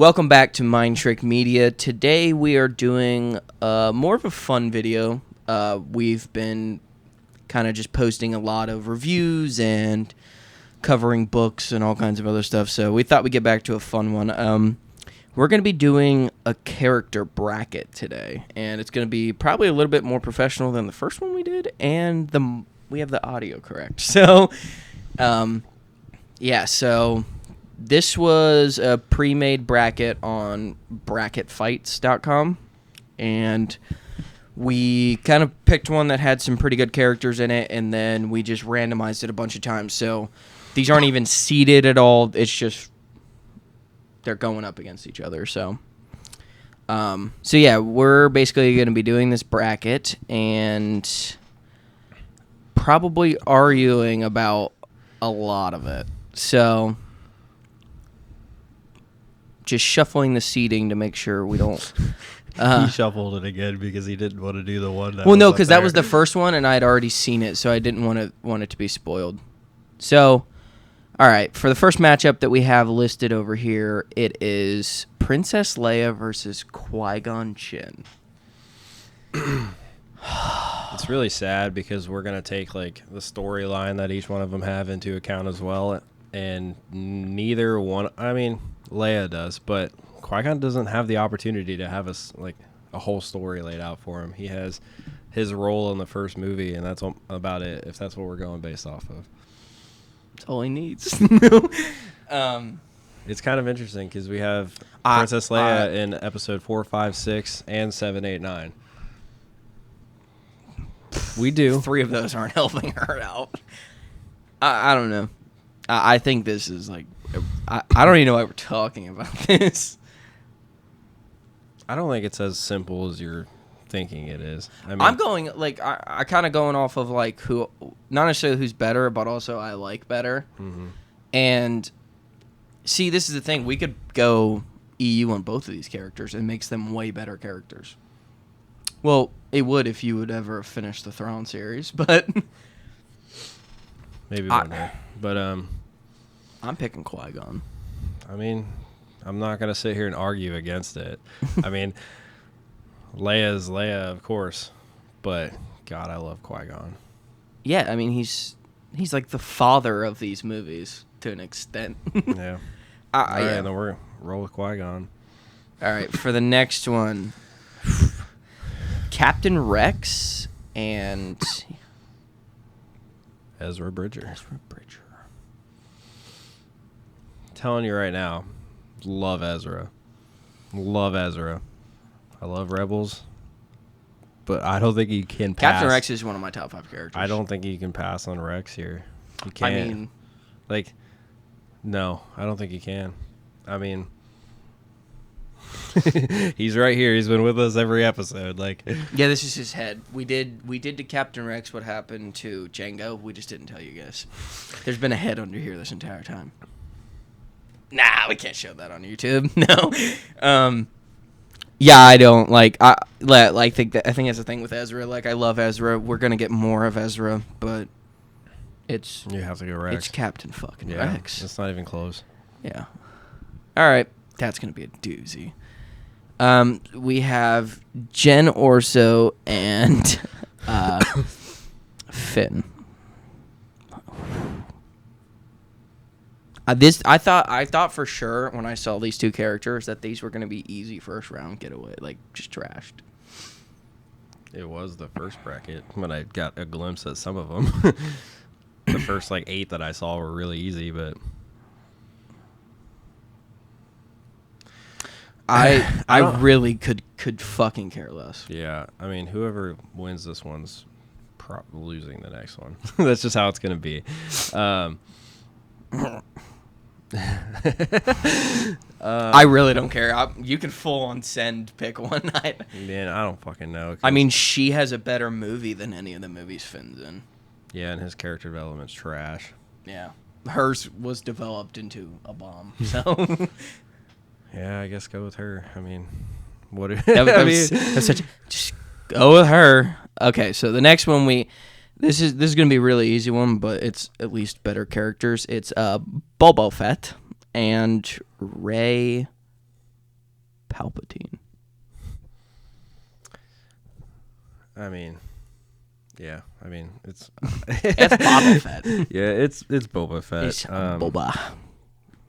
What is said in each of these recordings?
Welcome back to Mind Trick Media. Today we are doing more of a fun video. We've been kind of just posting a lot of reviews and covering books and all kinds of other stuff, so we thought we'd get back to a fun one. We're going to be doing a character bracket today, and it's going to be probably a little bit more professional than the first one we did, and we have the audio correct. So, so this was a pre-made bracket on bracketfights.com, and we kind of picked one that had some pretty good characters in it, and then we just randomized it a bunch of times. So these aren't even seeded at all. It's just they're going up against each other. So we're basically going to be doing this bracket and probably arguing about a lot of it. So just shuffling the seating to make sure we don't. He shuffled it again because he didn't want to do the one. Because that was the first one, and I'd already seen it, so I didn't want it to be spoiled. So, all right, for the first matchup that we have listed over here, it is Princess Leia versus Qui-Gon Jinn. It's really sad because we're gonna take like the storyline that each one of them have into account as well, and neither one. I mean, Leia does, but Qui-Gon doesn't have the opportunity to have a whole story laid out for him. He has his role in the first movie, and that's about it. If that's what we're going based off of, that's all he needs. It's kind of interesting because we have Princess Leia in episode 4, 5, 6, and 7, 8, 9. We do. 3 of those aren't helping her out. I don't know. I think this is like, I don't even know why we're talking about this. I don't think it's as simple as you're thinking it is. I mean, I'm going, like, I kind of going off of, like, who, not necessarily who's better, but also I like better. Mm-hmm. And, see, this is the thing. We could go EU on both of these characters. It makes them way better characters. Well, it would if you would ever finish the Thrawn series, but maybe one day. But I'm picking Qui-Gon. I mean, I'm not gonna sit here and argue against it. I mean, Leia is Leia, of course, but God, I love Qui-Gon. Yeah, I mean he's like the father of these movies to an extent. Yeah. All right, then we're gonna roll with Qui-Gon. All right, for the next one. Captain Rex and Ezra Bridger. Telling you right now, love Ezra. I love Rebels, but I don't think you can pass. Captain Rex is one of my top 5 characters. I don't think you can pass on Rex here. You can't. I mean, no, I don't think you can. I mean, he's right here. He's been with us every episode. Yeah, this is his head. We did to Captain Rex what happened to Jango. We just didn't tell you guys. There's been a head under here this entire time. Nah, we can't show that on YouTube. No. Yeah, I don't think that's the thing with Ezra. Like, I love Ezra. We're gonna get more of Ezra, but you have to go Rex. It's Captain fucking Rex. It's not even close. Yeah. All right, that's gonna be a doozy. We have Jen Orso and Finn. I thought for sure when I saw these 2 characters that these were going to be easy first round getaway, like just trashed. It was the first bracket when I got a glimpse at some of them. The first 8 that I saw were really easy, but I really could fucking care less. Yeah, I mean, whoever wins this one's losing the next one. That's just how it's going to be. I really don't care. You can full on send pick one. Man, I don't fucking know. I mean, she has a better movie than any of the movies Finn's in. Yeah, and his character development's trash. Yeah, hers was developed into a bomb. So yeah, I guess go with her. I mean, what? Just go with her. Okay, so the next one this is gonna be a really easy one, but it's at least better characters. It's Boba Fett and Rey Palpatine? I mean, yeah. I mean, it's It's Boba Fett. Yeah, it's Boba Fett. It's Boba.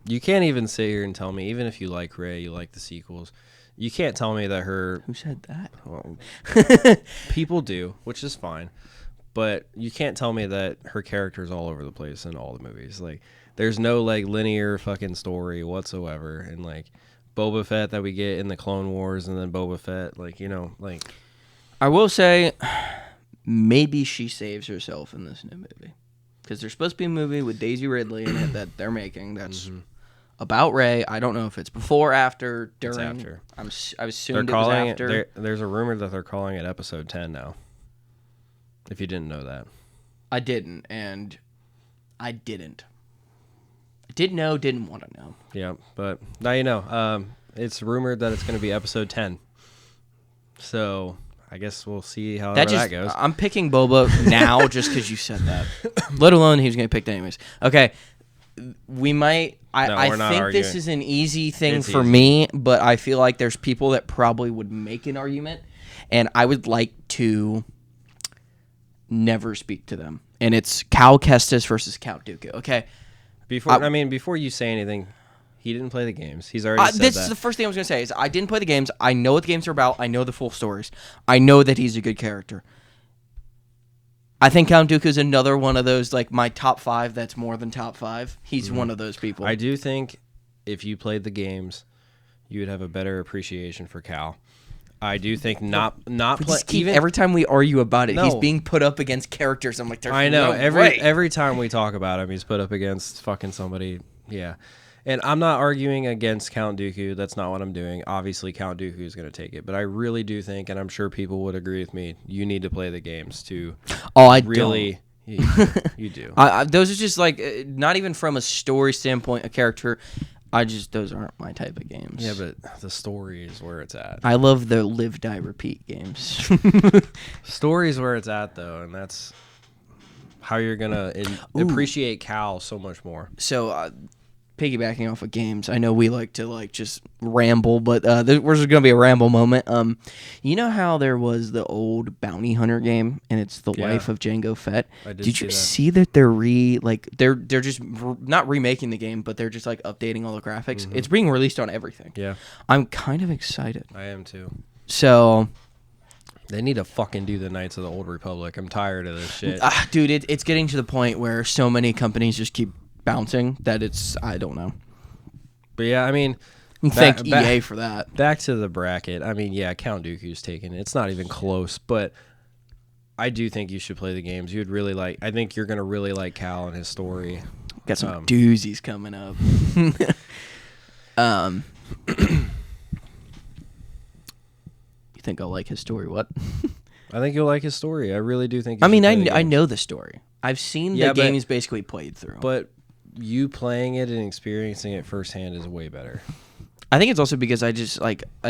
You can't even sit here and tell me, even if you like Rey, you like the sequels, you can't tell me that her. Who said that? Well, people do, which is fine, but you can't tell me that her character's all over the place in all the movies. Like, there's no like linear fucking story whatsoever, and like Boba Fett that we get in the Clone Wars, and then Boba Fett, like, you know, like. I will say, maybe she saves herself in this new movie, because there's supposed to be a movie with Daisy Ridley in it that they're making. That's about Rey. I don't know if it's before, after, during. It's after. I assumed it was after. There's a rumor that they're calling it Episode 10 now. If you didn't know that. I didn't, and I didn't. I didn't know, didn't want to know. Yeah, but now you know. It's rumored that it's going to be Episode 10. So I guess we'll see how that goes. I'm picking Boba now just because you said that. Let alone he was going to pick it anyways. Okay, we might. I think arguing. this is an easy thing It's for easy. me, but I feel like there's people that probably would make an argument, and I would like to never speak to them. And it's Cal Kestis versus Count Dooku. Okay. Before you say anything, he didn't play the games. He's already said this that. is the first thing I was going to say. Is I didn't play the games. I know what the games are about. I know the full stories. I know that he's a good character. I think Count Dooku is another one of those, like, my top 5 that's more than top 5. He's one of those people. I do think if you played the games, you would have a better appreciation for Cal. I do think every time we argue about it, he's No. being put up against characters. I'm like, there's I know no way. every time we talk about him, he's put up against fucking somebody. Yeah, and I'm not arguing against Count Dooku. That's not what I'm doing. Obviously, Count Dooku is going to take it, but I really do think, and I'm sure people would agree with me, you need to play the games to Oh, I really. You do. those are just like not even from a story standpoint, a character. Those aren't my type of games. Yeah, but the story is where it's at. I love the live, die, repeat games. Story is where it's at, though, and that's how you're gonna appreciate Cal so much more. So, piggybacking off of games, I know we like to just ramble, but there's going to be a ramble moment. You know how there was the old Bounty Hunter game, and it's the life of Jango Fett. Did you see that they're just not remaking the game, but they're just like updating all the graphics? It's being released on everything. Yeah, I'm kind of excited. I am too. So they need to fucking do the Knights of the Old Republic. I'm tired of this shit. Dude, it's getting to the point where so many companies just keep bouncing that I don't know. But yeah, I mean, thank EA for that. Back to the bracket. I mean, yeah, Count Dooku's taken it. It's not even close, but I do think you should play the games. You'd really like. I think you're gonna really like Cal and his story. Got some doozies coming up. You think I'll like his story? What? I think you'll like his story. I really do think. I mean, I know the story. I've seen the games basically played through. But you playing it and experiencing it firsthand is way better. I think it's also because I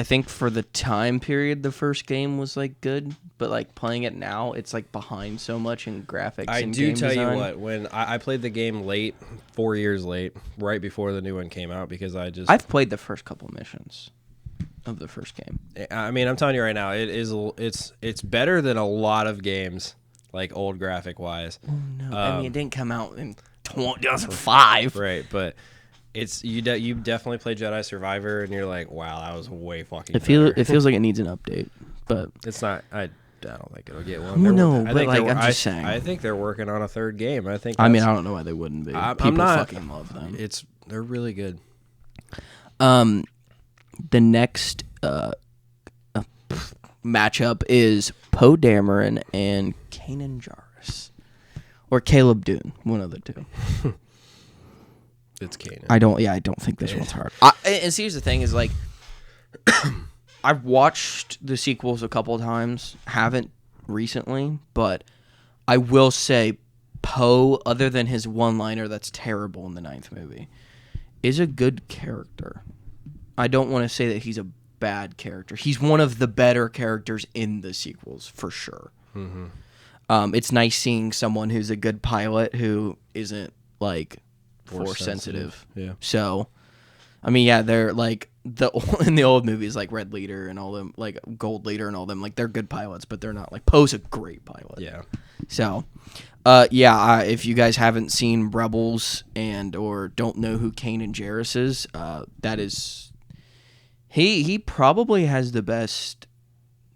think for the time period the first game was like good, but like playing it now, it's like behind so much in graphics. I and do game tell design. you what, when I played the game late, 4 years late, right before the new one came out, because I've played the first couple missions of the first game. I mean, I'm telling you right now, it's better than a lot of games, like old graphic wise. Oh no! I mean, it didn't come out in 2005. Right, but you definitely play Jedi Survivor, and you're like, wow, that was way fucking. It feels like it needs an update, but it's not. I don't think it'll get one. Well, no, but like I'm just saying. I think they're working on a third game. I think. I mean, I don't know why they wouldn't be. People fucking love them. They're really good. The next matchup is Poe Dameron and Kanan Jarrus, or Caleb Dune, one of the two. It's Kanan. I don't think this one's hard. And see, here's the thing: is like, I've watched the sequels a couple of times, haven't recently, but I will say Poe, other than his one-liner that's terrible in the 9th movie, is a good character. I don't want to say that he's a bad character. He's one of the better characters in the sequels, for sure. Mm-hmm. It's nice seeing someone who's a good pilot who isn't, like, force sensitive. Yeah. So, I mean, yeah, they're like in the old movies, like Red Leader and all them, like Gold Leader and all them, like they're good pilots, but they're not like Poe's a great pilot. Yeah. So, if you guys haven't seen Rebels and or don't know who Kanan Jarrus is, that is, he probably has the best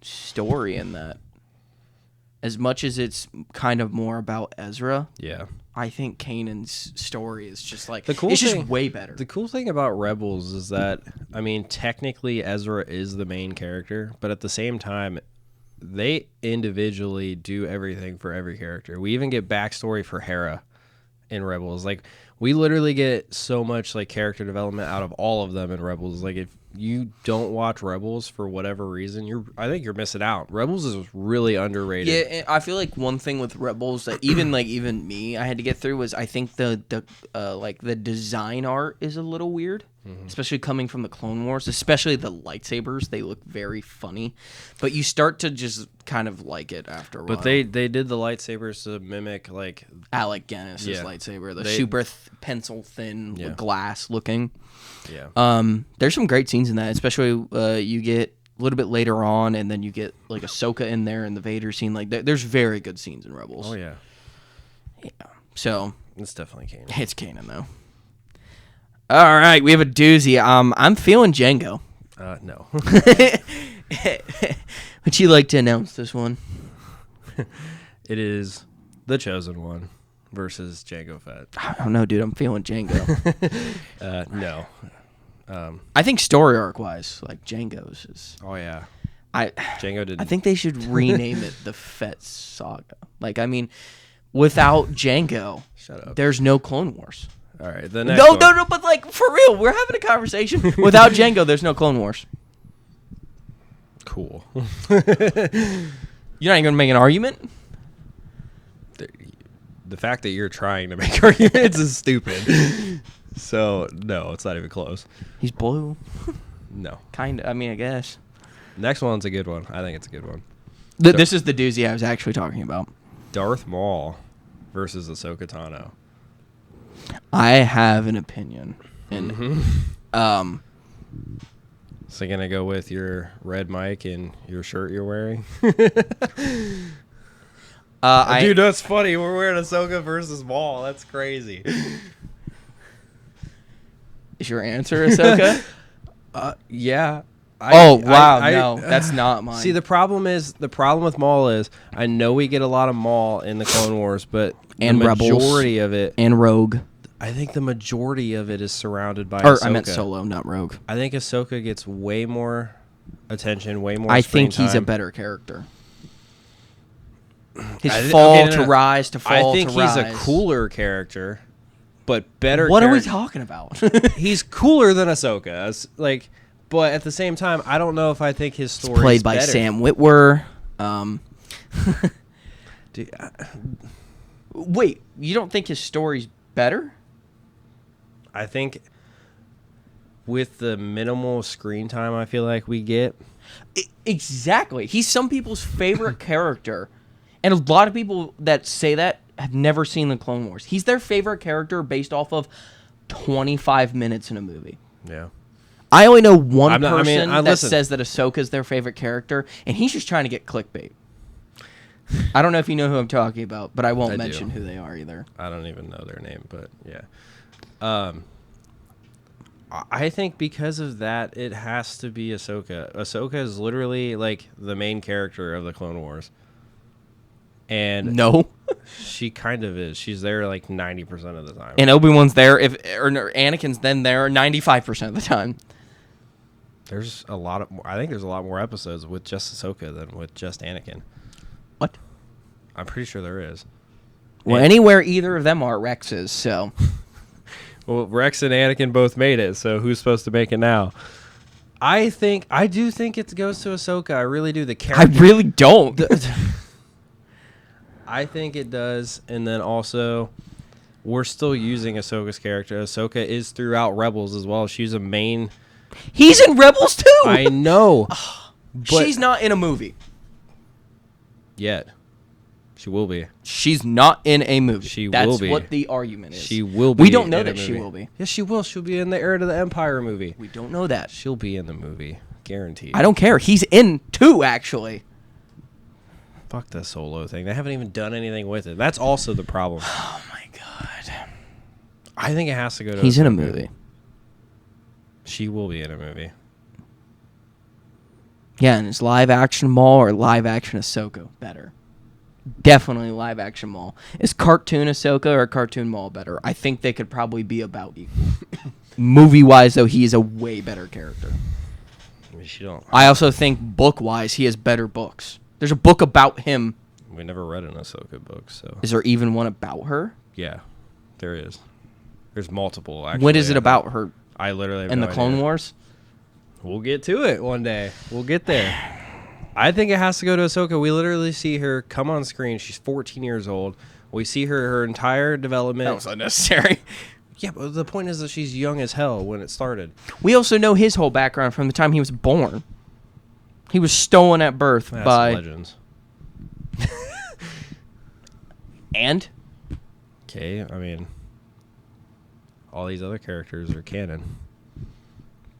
story in that. As much as it's kind of more about Ezra, Yeah. I think Kanan's story is just like The cool it's thing- just way better. The cool thing about Rebels is that, I mean, technically Ezra is the main character, but at the same time, they individually do everything for every character. We even get backstory for Hera in Rebels. Like, we literally get so much like character development out of all of them in Rebels. Like, if you don't watch Rebels for whatever reason, I think you're missing out. Rebels is really underrated. Yeah, and I feel like one thing with Rebels that even me, I had to get through was I think the design art is a little weird, especially coming from the Clone Wars, especially the lightsabers. They look very funny, but you start to just kind of like it after a while. But they did the lightsabers to mimic like Alec Guinness's lightsaber, the super pencil thin glass looking. Yeah. There's some great scenes in that, especially you get a little bit later on, and then you get like Ahsoka in there and the Vader scene. Like there's very good scenes in Rebels. Oh yeah. Yeah. So It's definitely Kanan. it's Kanan though. All right, we have a doozy. I'm feeling Django. No. Would you like to announce this one? It is The Chosen One versus Jango Fett. I don't know, dude. I'm feeling Django. No. I think story arc wise, like Django's is. Oh yeah. I Django did. think they should rename it the Fett Saga. Like, I mean, without Django, Shut up. there's no Clone Wars. All right. The next No, one. no, but like for real, we're having a conversation. Without Django, there's no Clone Wars. Cool. You're not even gonna make an argument. The fact that you're trying to make arguments is stupid. So no, it's not even close. He's blue, No. kind of. I mean, I guess. Next one's a good one. I think it's a good one. This is the doozy I was actually talking about. Darth Maul versus Ahsoka Tano. I have an opinion, and So you're gonna go with your red mic and your shirt you're wearing? Dude, that's funny. We're wearing Ahsoka versus Maul. That's crazy. Is your answer Ahsoka? Yeah. No, that's not mine. See, the problem with Maul is I know we get a lot of Maul in the Clone Wars, but And the Rebels. majority of it, and Rogue, I think the majority of it is surrounded by or Ahsoka. I meant Solo, not Rogue. I think Ahsoka gets way more attention, way more. I screen think he's a time. better character. His I thi- fall okay, no, to no. rise to fall I think to he's rise. a cooler character, but better. What are we character- talking about? He's cooler than Ahsoka. Like, but at the same time, I don't know if I think his story Played is by better. Sam Witwer. Dude, Wait, you don't think his story's better? I think with the minimal screen time I feel like we get, Exactly. He's some people's favorite character. And a lot of people that say that have never seen the Clone Wars. He's their favorite character based off of 25 minutes in a movie. yeah. I only know one I'm not- I mean, person I that listen. says that Ahsoka's their favorite character, and he's just trying to get clickbait. I don't know if you know who I'm talking about, but I won't I do. mention who they are either. I don't even know their name, but yeah. I think because of that, it has to be Ahsoka. Ahsoka is literally like the main character of the Clone Wars. And No. she kind of is. She's there like 90% of the time. And Obi-Wan's there, or Anakin's then there 95% of the time. There's a lot of. I think there's a lot more episodes with just Ahsoka than with just Anakin. What? I'm pretty sure there is. Well, And- anywhere either of them are Rex is, so. Well, Rex and Anakin both made it, so who's supposed to make it now? I do think it goes to Ahsoka. I really do. The I character. really don't. I think it does, and then also, we're still using Ahsoka's character. Ahsoka is throughout Rebels as well. She's a main. He's in Rebels too. I know, but She's not in a movie. yet. She will be. She's not in a movie. She That's will be. what the argument is. She will be. We don't know in a that she movie. will be. Yes, she will. She'll be in the Heir to the Empire movie. We don't know that. She'll be in the movie. Guaranteed. I don't care. He's in 2, actually. Fuck the Solo thing. They haven't even done anything with it. That's also the problem. Oh, my God. I think it has to go to He's in a Ahsoka. movie. She will be in a movie. Yeah, and is live-action Maul or live-action Ahsoka better? Definitely live-action Maul. Is cartoon Ahsoka or cartoon Maul better? I think they could probably be about equal. Movie-wise, though, he is a way better character. I mean, she don't. I also think book-wise, he has better books. There's a book about him. We never read an Ahsoka book, so Is there even one about her? yeah, there is. There's multiple. Actually, What is it about her I literally have in no the Clone idea. Wars? We'll get to it one day. We'll get there. I think it has to go to Ahsoka. We literally see her come on screen. She's 14 years old. We see her entire development. That was unnecessary. Yeah, but the point is that she's young as hell when it started. We also know his whole background from the time he was born. He was stolen at birth That's by... Legends. And? Okay, I mean, all these other characters are canon.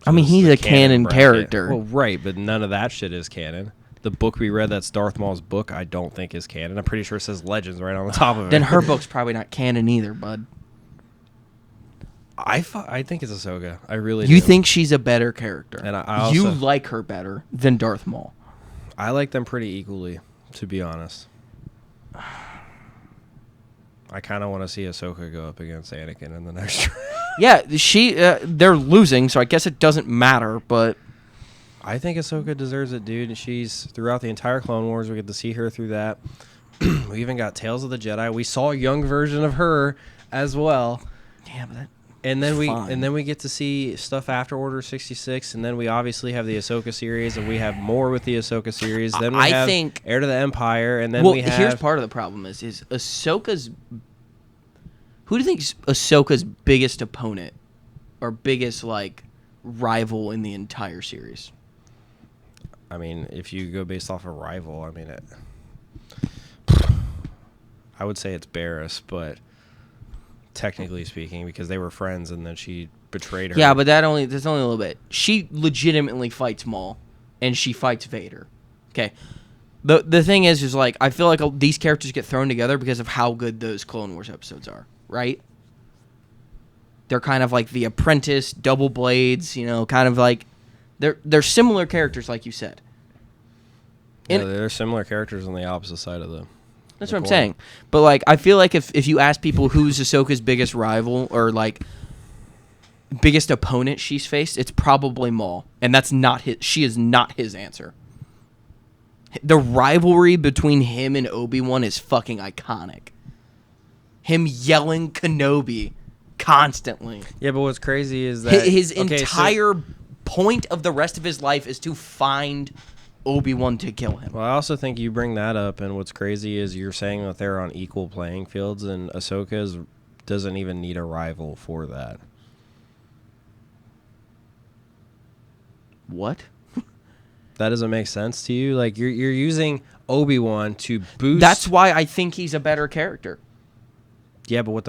I mean, This is he's the a canon bracket. character. Well, right, but none of that shit is canon. The book we read, that's Darth Maul's book, I don't think is canon. I'm pretty sure it says Legends right on the top of it. Then her book's probably not canon either, bud. I think it's Ahsoka. I really do. You think she's a better character. And I you also- like her better than Darth Maul. I like them pretty equally, to be honest. I kind of want to see Ahsoka go up against Anakin in the next round. Yeah, they're losing, so I guess it doesn't matter, but... I think Ahsoka deserves it, dude. She's throughout the entire Clone Wars. We get to see her through that. We even got Tales of the Jedi. We saw a young version of her as well. Yeah, but that... And then Fine. we get to see stuff after Order 66, and then we obviously have the Ahsoka series, and we have more with the Ahsoka series. Then we I have think- Heir to the Empire, and then well, we have here's part of the problem is Ahsoka's... Who do you think is Ahsoka's biggest opponent or biggest, like, rival in the entire series? I mean, if you go based off a rival, I mean, I would say it's Barriss, but technically speaking, because they were friends, and then she betrayed her. Yeah, but that's only a little bit. She legitimately fights Maul, and she fights Vader. Okay. The thing is like, I feel like these characters get thrown together because of how good those Clone Wars episodes are, right? They're kind of like the Apprentice, Double Blades, kind of like... They're similar characters, like you said. Yeah, they're similar characters on the opposite side of the... That's the what I'm coin. saying. But, like, I feel like if you ask people who's Ahsoka's biggest rival or, like, biggest opponent she's faced, it's probably Maul. And that's not his... She is not his answer. The rivalry between him and Obi-Wan is fucking iconic. Him yelling Kenobi constantly. Yeah, but what's crazy is that... His okay, so- entire point of the rest of his life is to find Obi-Wan to kill him. Well, I also think you bring that up, and what's crazy is you're saying that they're on equal playing fields, and Ahsoka doesn't even need a rival for that. What? That doesn't make sense to you? Like, you're using Obi-Wan to boost... That's why I think he's a better character. Yeah, but with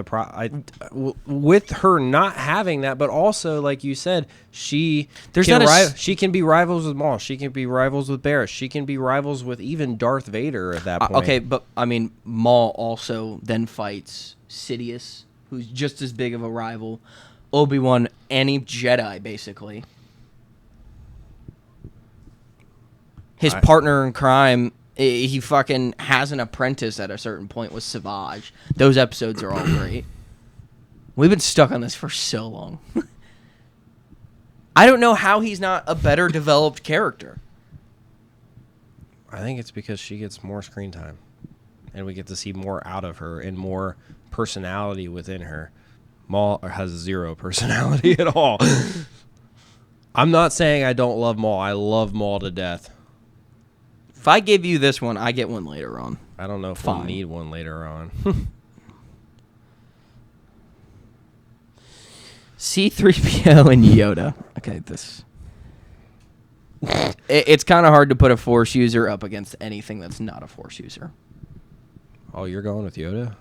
with her not having that, but also, like you said, she can be rivals with Maul. She can be rivals with Barriss. She can be rivals with even Darth Vader at that point. Okay, but I mean, Maul also then fights Sidious, who's just as big of a rival. Obi-Wan, any Jedi, basically. His partner in crime, he fucking has an apprentice at a certain point with Savage. Those episodes are all great. We've been stuck on this for so long. I don't know how he's not a better developed character. I think it's because she gets more screen time, and we get to see more out of her and more personality within her. Maul has zero personality at all. I'm not saying I don't love Maul. I love Maul to death. If I give you this one, I get one later on. I don't know if Fine. we'll need one later on. C-3PO and Yoda. Okay, this... It's kind of hard to put a Force user up against anything that's not a Force user. Oh, you're going with Yoda?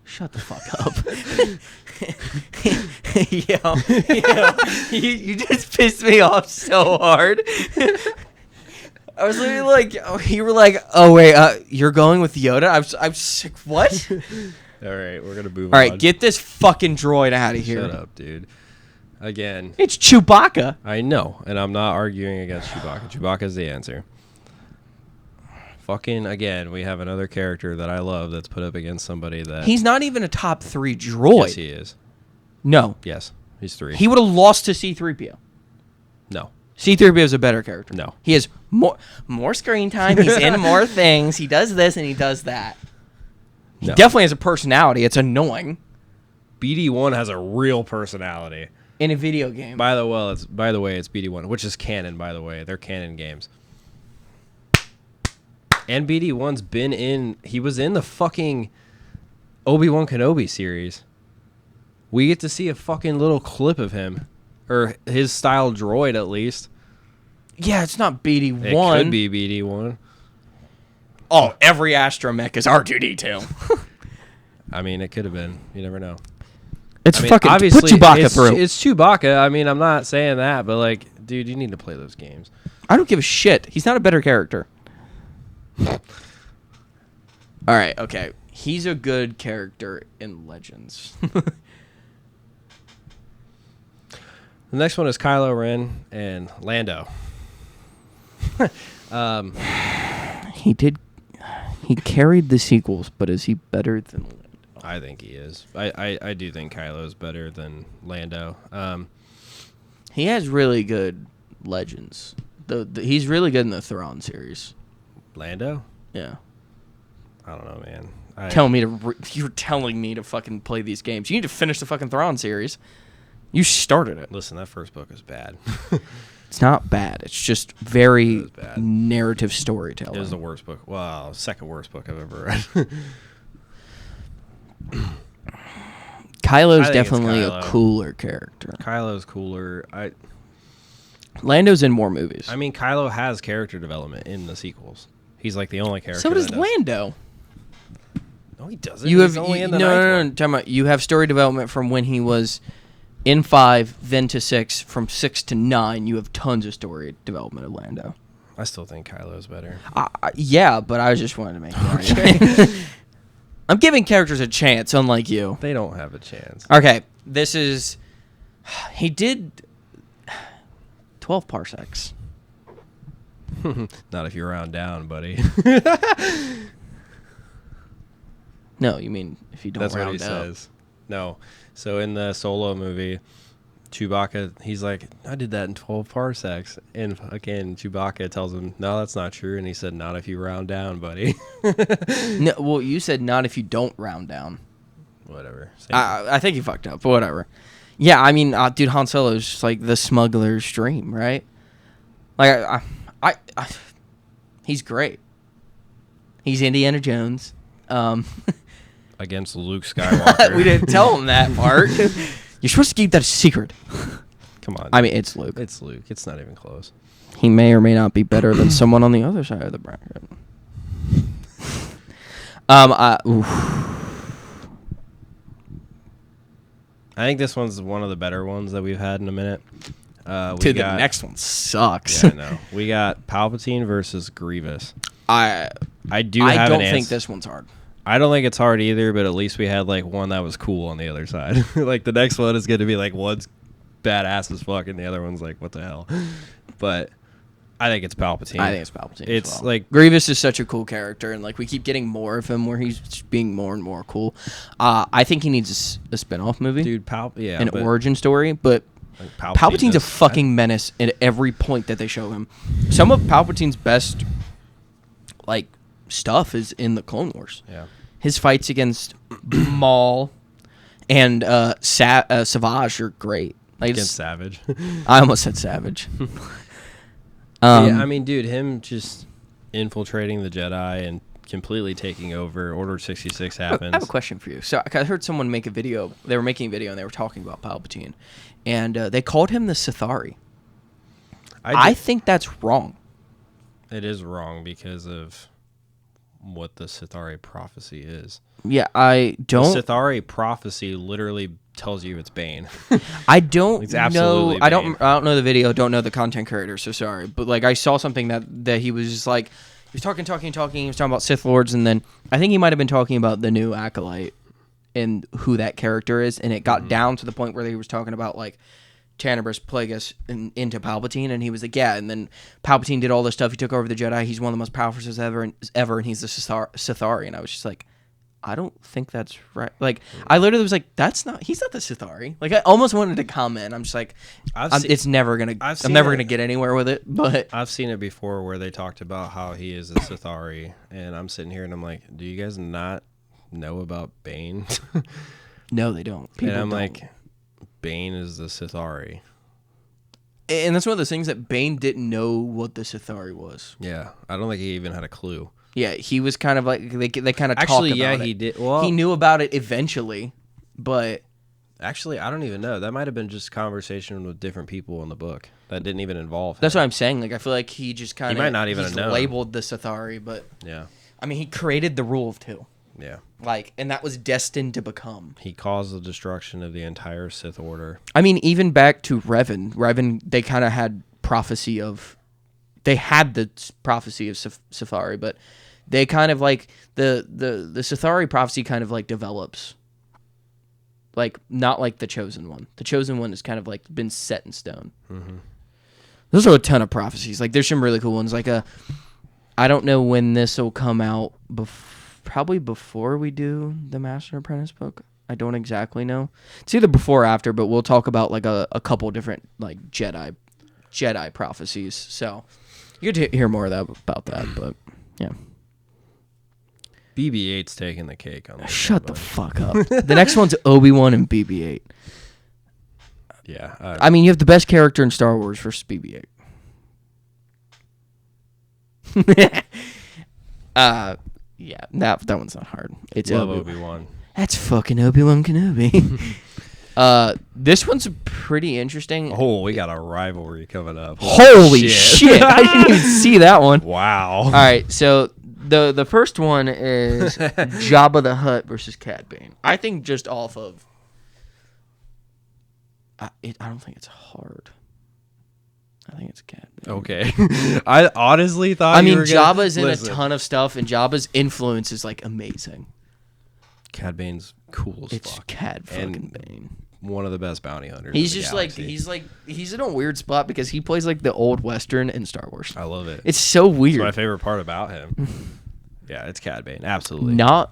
Shut the fuck up. You just pissed me off so hard. I was literally like, you were like, oh wait, you're going with Yoda? I'm just like, what? All right, we're gonna move on. All right, get this fucking droid out of here. Shut up, dude. Again, It's Chewbacca. I know, and I'm not arguing against Chewbacca. Chewbacca's the answer. Fucking again, we have another character that I love that's put up against somebody that He's not even a top 3 droid. Yes, he is. No, Yes, he's 3. he would have lost to C-3PO. No, C-3PO is a better character. No. He has more screen time. He's in more things. He does this and he does that. He No. definitely has a personality. It's annoying BD1 has a real personality. in a video game. By the way, it's BD1, which is canon. By the way, they're canon games. And BD1's been in. He was in the fucking Obi-Wan Kenobi series. We get to see a fucking little clip of him, or his style droid at least. Yeah, it's not BD1. It could be BD1. Oh, every astromech is R2-D2. I mean, it could have been. You never know. It's I mean, fucking obviously, put Chewbacca it's, through. It's Chewbacca. I mean, I'm not saying that, but like, dude, you need to play those games. I don't give a shit. He's not a better character. All right, okay. He's a good character in Legends. The next one is Kylo Ren and Lando. He carried the sequels, but is he better than Lando? I think he is. I do think Kylo is better than Lando. He has really good Legends. He's really good in the Thrawn series. Lando? Yeah. I don't know, man. You're telling me to fucking play these games. You need to finish the fucking Thrawn series. You started it. Listen, that first book is bad. It's not bad. It's just very It was bad. narrative storytelling. It was the worst book. Well, second worst book I've ever read. Kylo's I think it's definitely Kylo. a cooler character. Kylo's cooler. Lando's in more movies. I mean, Kylo has character development in the sequels. He's like the only character. so does that Lando. No, he doesn't. You He's have only in the no, ninth no, no, one. no. Talking about, you have story development from when he was in 5, then to 6, from 6 to 9. You have tons of story development of Lando. I still think Kylo's better. Yeah, but I just wanted to make an argument. I'm giving characters a chance, unlike you. They don't have a chance. Okay, this is. He did 12 parsecs. Not if you round down, buddy. No, you mean if you don't That's round what he up. says. No. So in the Solo movie, Chewbacca, he's like, I did that in 12 parsecs. And again, Chewbacca tells him, no, that's not true. And he said, not if you round down, buddy. No, well, you said not if you don't round down. Whatever. Same. I think you fucked up, but whatever. Yeah, I mean, dude, Han Solo's just like the smuggler's dream, right? Like, he's great. He's Indiana Jones. Against Luke Skywalker. We didn't tell him that part. You're supposed to keep that a secret. Come on. I mean, it's Luke. It's Luke. It's not even close. He may or may not be better than someone on the other side of the bracket. I think this one's one of the better ones that we've had in a minute. Dude, the next one sucks. Yeah, I know. We got Palpatine versus Grievous. I do have don't an think answer. this one's hard. I don't think it's hard either, but at least we had like one that was cool on the other side. Like the next one is going to be like one's badass as fuck and the other one's like what the hell. But I think it's Palpatine. I think it's Palpatine. It's as well. like Grievous is such a cool character, and like we keep getting more of him, where he's just being more and more cool. I think he needs a spin-off movie, dude, an origin story. But like, Palpatine's a does- fucking menace at every point that they show him. Some of Palpatine's best, like, stuff is in the Clone Wars. Yeah. His fights against Maul and Savage are great. Like, Against Savage. I almost said Savage. Yeah, I mean, dude, him just infiltrating the Jedi and completely taking over. Order 66 happens. I have a question for you. So I heard someone make a video. They were making a video and they were talking about Palpatine, and they called him the Sithari. I think that's wrong. It is wrong because of what the Sithari prophecy is. Yeah, I don't. The Sithari prophecy literally tells you it's Bane. I don't It's know. absolutely I Bane. don't know the video. Don't know the content creator. So sorry, but like I saw something that he was just like he was talking. He was talking about Sith Lords, and then I think he might have been talking about the new Acolyte and who that character is, and it got down to the point where he was talking about like Tanibus Plagueis into Palpatine, and he was like, yeah, and then Palpatine did all this stuff. He took over the Jedi. He's one of the most powerful Sith ever, and he's the Sithari. And I was just like, I don't think that's right. Like, I literally was like, he's not the Sithari. Like, I almost wanted to comment. I'm just like, I'm never gonna get anywhere with it. But I've seen it before where they talked about how he is a Sithari, and I'm sitting here and I'm like, do you guys not know about Bane? no, they don't. People and I'm don't. like, Bane is the Sithari. And that's one of those things that Bane didn't know what the Sithari was. Yeah, I don't think he even had a clue. Yeah, he was kind of like they kind of Actually, talked about yeah, it. he did. Well, he knew about it eventually, but actually, I don't even know. That might have been just conversation with different people in the book that didn't even involve him. That's what I'm saying. Like, I feel like he just kind of might not even have known. labeled the Sithari, but Yeah, I mean, he created the rule of two. yeah. Like, and that was destined to become. He caused the destruction of the entire Sith Order. I mean, even back to Revan. Revan, they kind of had prophecy of. They had the prophecy of Sithari, but they kind of like the Sithari prophecy kind of like develops. Like, not like the Chosen One. The Chosen One has kind of like been set in stone. Mm-hmm. Those are a ton of prophecies. Like, there's some really cool ones. Like, I don't know when this will come out. Probably before we do the Master Apprentice book. I don't exactly know. It's either before or after, but we'll talk about like a couple different like Jedi prophecies. So you get to hear more of that about that. But yeah, BB-8's taking the cake on this. Shut the fuck up. The next one's Obi-Wan and BB-8. Yeah, I mean, you have the best character in Star Wars versus BB-8. Yeah, that one's not hard. It's love Obi-Wan. That's fucking Obi-Wan Kenobi. This one's pretty interesting. Oh, we got a rivalry coming up. Holy shit. I didn't even see that one. Wow. All right, so the first one is Jabba the Hutt versus Cad Bane. I think just off of I don't think it's hard. I think it's Cad Bane. Okay. I honestly thought I mean, Jabba's in a ton of stuff, and Jabba's influence is like amazing. Cad Bane's cool as It's fuck. Cad fucking Bane. One of the best bounty hunters. He's in the just galaxy. he's in a weird spot because he plays like the old Western in Star Wars. I love it. It's so weird. It's my favorite part about him. Yeah, it's Cad Bane. Absolutely. Not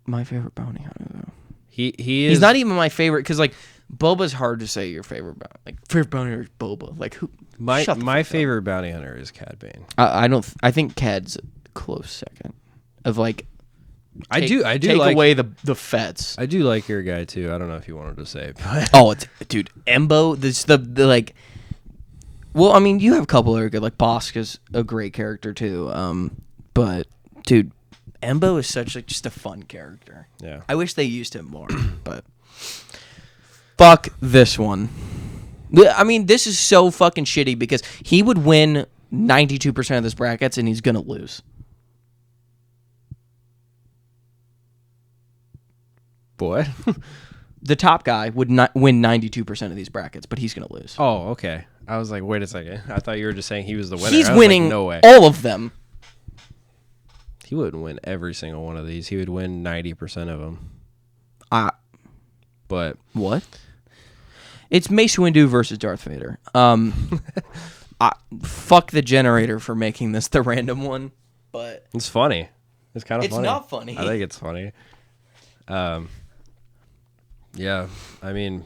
my favorite bounty hunter though. He is. He's not even my favorite because like Boba's hard to say your favorite bounty. Like favorite bounty hunter is Boba. Like who? My Shut the fuck up. favorite bounty hunter is Cad Bane. I don't. I think Cad's a close second. Of like. I do take like away the feds. I do like your guy too. I don't know if you wanted to say, but Oh, dude, Embo. This the like. Well, I mean, you have a couple that are good. Like Bosca's a great character too. But dude, Embo is such like just a fun character. yeah. I wish they used him more, but fuck this one. I mean, this is so fucking shitty because he would win 92% of this brackets and he's gonna lose. What? The top guy would not win 92% of these brackets, but he's gonna lose. Oh, okay. I was like, wait a second. I thought you were just saying he was the winner. He's I was winning like, no way. all of them. He wouldn't win every single one of these. He would win 90% of them. But What? It's Mace Windu versus Darth Vader. Fuck the generator for making this the random one, but it's funny. It's kind of it's funny. not funny. I think it's funny. Yeah. I mean,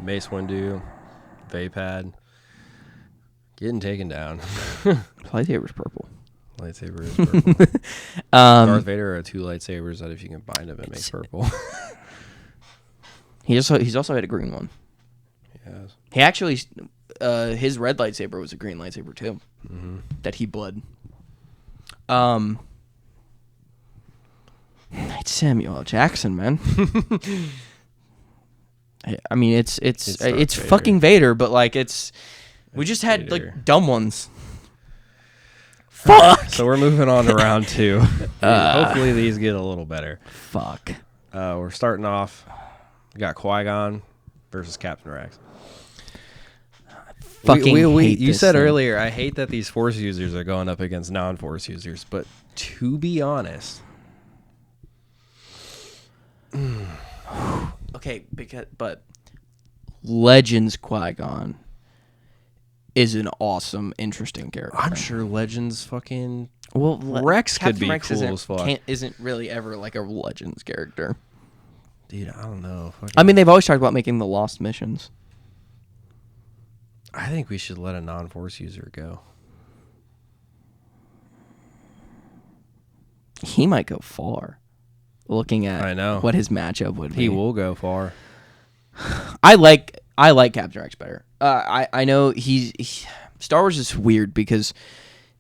Mace Windu, Vapad, getting taken down. Lightsaber's purple. Lightsaber is purple. Darth Vader are two lightsabers that if you combine them, it makes purple. He's also had a green one. Yes. He actually, his red lightsaber was a green lightsaber too. Mm-hmm. That he bled. It's Samuel L. Jackson, man. I mean, it's Darth Vader. fucking Vader, but like we just had Vader. like dumb ones. Fuck. So we're moving on to round 2. Hopefully these get a little better. Fuck. We're starting off. We got Qui-Gon versus Captain Rex. Fucking hate you this said thing. earlier, I hate that these Force users are going up against non-Force users, but to be honest, Okay, but Legends Qui-Gon is an awesome, interesting character. I'm sure Legends fucking Well, Rex could be cool isn't, as fuck. Isn't really ever like a Legends character. Dude, I don't know. Fucking, I mean, they've always talked about making the Lost missions. I think we should let a non-Force user go. He might go far. Looking at I know. what his matchup would be. He will go far. I like Captain Rex better. I know Star Wars is weird because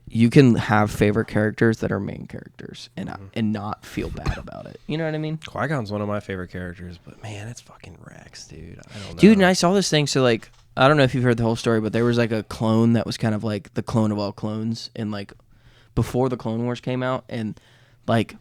you can have favorite characters that are main characters and not feel bad about it. You know what I mean? Qui-Gon's one of my favorite characters, but man, it's fucking Rex, dude. I don't know. Dude, and I saw this thing. So like, I don't know if you've heard the whole story, but there was like a clone that was kind of like the clone of all clones, and like before the Clone Wars came out, and like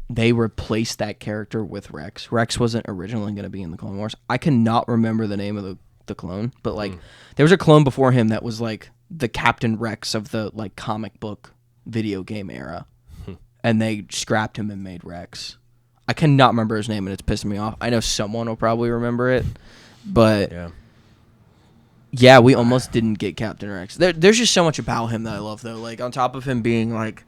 they replaced that character with Rex. Rex wasn't originally going to be in the Clone Wars. I cannot remember the name of the clone, but like there was a clone before him that was like the Captain Rex of the like comic book video game era, and they scrapped him and made Rex. I cannot remember his name, and it's pissing me off. I know someone will probably remember it, but yeah, we almost didn't get Captain Rex. There's just so much about him that I love, though. Like on top of him being like